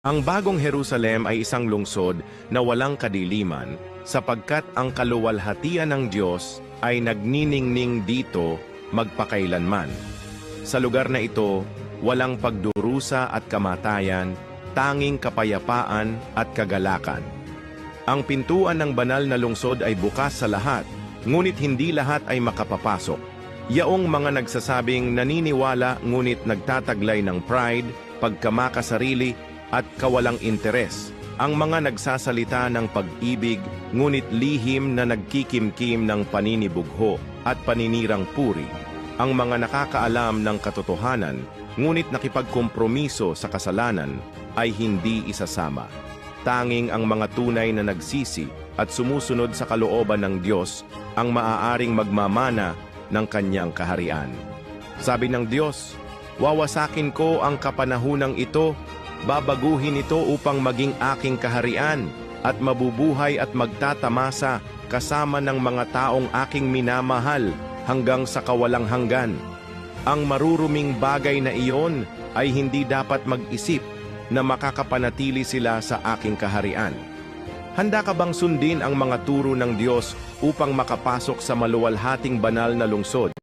Ang bagong Jerusalem ay isang lungsod na walang kadiliman sapagkat ang kaluwalhatian ng Diyos ay nagniningning dito magpakailanman. Sa lugar na ito, walang pagdurusa at kamatayan, tanging kapayapaan at kagalakan. Ang pintuan ng banal na lungsod ay bukas sa lahat, ngunit hindi lahat ay makapapasok. Yaong mga nagsasabing naniniwala ngunit nagtataglay ng pride, pagkamakasarili at kawalang interes. Ang mga nagsasalita ng pag-ibig ngunit lihim na nagkikimkim ng paninibugho at paninirang puri. Ang mga nakakaalam ng katotohanan ngunit nakipagkompromiso sa kasalanan ay hindi isasama. Tanging ang mga tunay na nagsisi at sumusunod sa kalooban ng Diyos ang maaaring magmamana ng kanyang kaharian. Sabi ng Diyos, "Wawasakin ko ang kapanahunang ito, babaguhin ito upang maging aking kaharian at mabubuhay at magtatamasa kasama ng mga taong aking minamahal hanggang sa kawalang hanggan. Ang maruruming bagay na iyon ay hindi dapat mag-isip na makakapanatili sila sa aking kaharian." Handa ka bang sundin ang mga turo ng Diyos upang makapasok sa maluwalhating banal na lungsod?